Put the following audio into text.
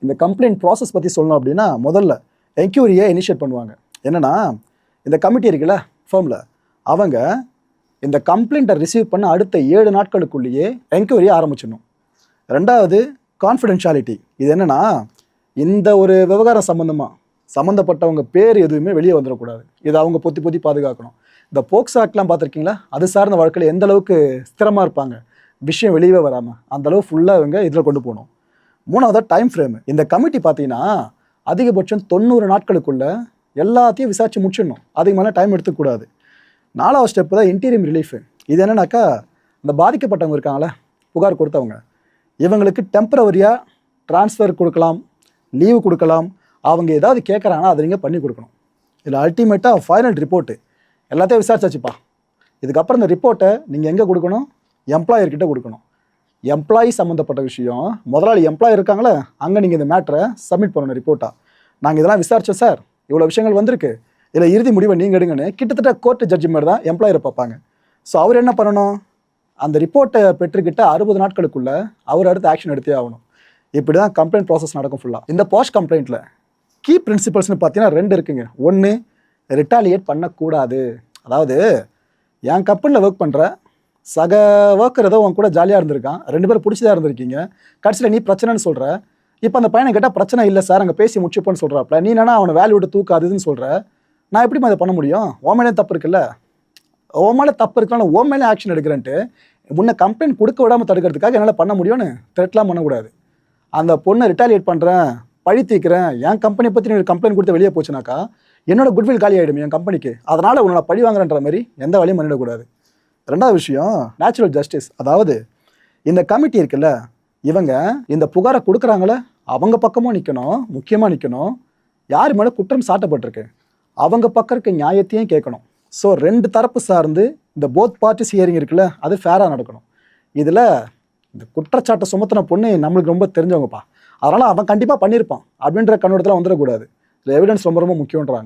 இந்த complaint process பற்றி சொல்லணும் அப்படின்னா முதல்ல என்கொயரியை இனிஷியேட் பண்ணுவாங்க. என்னென்னா இந்த கமிட்டி இருக்குல்ல ஃபேர்மில், அவங்க இந்த கம்ப்ளைண்ட்டை ரிசீவ் பண்ண அடுத்த 7 நாட்களுக்குள்ளேயே என்கொயரியை ஆரம்பிச்சிடணும். ரெண்டாவது கான்ஃபிடென்ஷியாலிட்டி. இது என்னென்னா இந்த ஒரு விவகாரம் சம்மந்தப்பட்டவங்க பேர் எதுவுமே வெளியே வந்துடக்கூடாது. இதை அவங்க பொத்தி பாதுகாக்கணும். இந்த போக்சோ ஆக்ட்லாம் பார்த்துருக்கீங்களா, அது சார்ந்த வழக்கில் எந்த அளவுக்கு ஸ்திரமாக இருப்பாங்க, விஷயம் வெளியே வராமல் அந்தளவு ஃபுல்லாக இவங்க இதில் கொண்டு போகணும். மூணாவது டைம் ஃப்ரேமு. இந்த கமிட்டி பார்த்தீங்கன்னா அதிகபட்சம் 90 நாட்களுக்குள்ளே எல்லாத்தையும் விசாரித்து முடிச்சிடணும். அதுக்கு மேலே டைம் எடுத்துக்கூடாது. 4வது ஸ்டெப்பு தான் இன்டீரியம் ரிலீஃபு. இது என்னன்னாக்கா இந்த பாதிக்கப்பட்டவங்க இருக்காங்களே, புகார் கொடுத்தவங்க, இவங்களுக்கு டெம்பரவரியாக ட்ரான்ஸ்ஃபர் கொடுக்கலாம், லீவு கொடுக்கலாம். அவங்க ஏதாவது கேட்குறாங்கன்னா அதை நீங்கள் பண்ணி கொடுக்கணும். இதில் அல்டிமேட்டாக ஃபைனல் ரிப்போர்ட்டு எல்லாத்தையும் விசாரிச்சாச்சுப்பா, இதுக்கப்புறம் இந்த ரிப்போர்ட்டை நீங்கள் எங்கே கொடுக்கணும், எம்ப்ளாயர்கிட்ட கொடுக்கணும். எம்ப்ளாயி சம்மந்தப்பட்ட விஷயம், முதலாளி எம்ப்ளாயர் இருக்காங்களே, அங்கே நீங்கள் இந்த மேட்டரை சப்மிட் பண்ணணும் ரிப்போர்ட்டாக. நாங்கள் இதெல்லாம் விசாரித்தோம் சார், இவ்வளோ விஷயங்கள் வந்திருக்கு, இதில் இறுதி முடிவை நீங்கள் எடுங்கன்னு கிட்டத்தட்ட கோர்ட்டு ஜட்ஜ்மெண்ட் தான் எம்ப்ளாயரை பார்ப்பாங்க. ஸோ அவர் என்ன பண்ணணும், அந்த ரிப்போர்ட்டை பெற்றுக்கிட்ட 60 நாட்களுக்குள்ளே அவர் அடுத்து ஆக்ஷன் எடுத்தே ஆகணும். இப்படி தான் கம்ப்ளைண்ட் ப்ராசஸ் நடக்கும் ஃபுல்லாக. இந்த பாஷ் கம்ப்ளைண்ட்டில் கீ பிரின்சிபல்ஸ்னு பார்த்தீங்கன்னா 2 இருக்குங்க. ஒன்று, ரிட்டாலியேட் பண்ணக்கூடாது. அதாவது என் கம்பெனியில் ஒர்க் பண்ணுற சக ஒர்க்கர் ஏதோ உன் கூட ஜாலியாக இருந்திருக்கான், 2 பேரும் பிடிச்சதாக இருந்திருக்கீங்க, கடைசியில் நீ பிரச்சனைன்னு சொல்கிற. இப்போ அந்த பையனை கேட்டால் பிரச்சனை இல்லை சார், அங்கே பேசி முடிச்சுப்போன்னு சொல்கிறாப்ல, நீ என்னன்னா அவனை வேல்யூ விட்டு தூக்காதுன்னு சொல்கிற. நான் எப்படிமா இதை பண்ண முடியும், ஓ மேலே தப்பு இருக்குல்ல, ஓ மேலே தப்பு இருக்கலாம், ஓ மேலே ஆக்ஷன் எடுக்கிறேன்ட்டு முன்ன கம்ப்ளைண்ட் கொடுக்க விடாமல் தடுக்கிறதுக்காக என்னால் பண்ண முடியும்னு த்ரெட்லாம் பண்ணக்கூடாது. அந்த பொண்ணை ரிட்டாலியேட் பண்ணுறேன், பழி தீக்கிறேன், என் கம்பெனியை பற்றி நீ கம்ப்ளைண்ட் கொடுத்து வெளியே போச்சுனாக்கா என்னோட குட்வில் காலி ஆகிடும் என் கம்பெனிக்கு, அதனால் உன்னோட பழி வாங்குறன்ற மாதிரி எந்த வேலையும் பண்ணிடக்கூடாது. 2வது விஷயம் நேச்சுரல் ஜஸ்டிஸ். அதாவது இந்த கமிட்டி இருக்குல்ல, இவங்க இந்த புகாரை கொடுக்குறாங்களே அவங்க பக்கமும் நிற்கணும், முக்கியமாக நிற்கணும். யார் மேலே குற்றம் சாட்டப்பட்டிருக்கு அவங்க பக்கம் இருக்க நியாயத்தையும் கேட்கணும். ஸோ 2 தரப்பு சார்ந்து இந்த போத் பார்ட்டிஸ் ஹியரிங் இருக்குல்ல, அது ஃபேராக நடக்கணும். இதில் இந்த குற்றச்சாட்டை சுமத்தின பொண்ணு நம்மளுக்கு ரொம்ப தெரிஞ்சவங்கப்பா, அதனால் அவன் கண்டிப்பாக பண்ணியிருப்பான் அப்படின்ற கண்ணோட்டத்தில் வந்துடக்கூடாது. எவிடன்ஸ் ரொம்ப முக்கியன்றாங்க.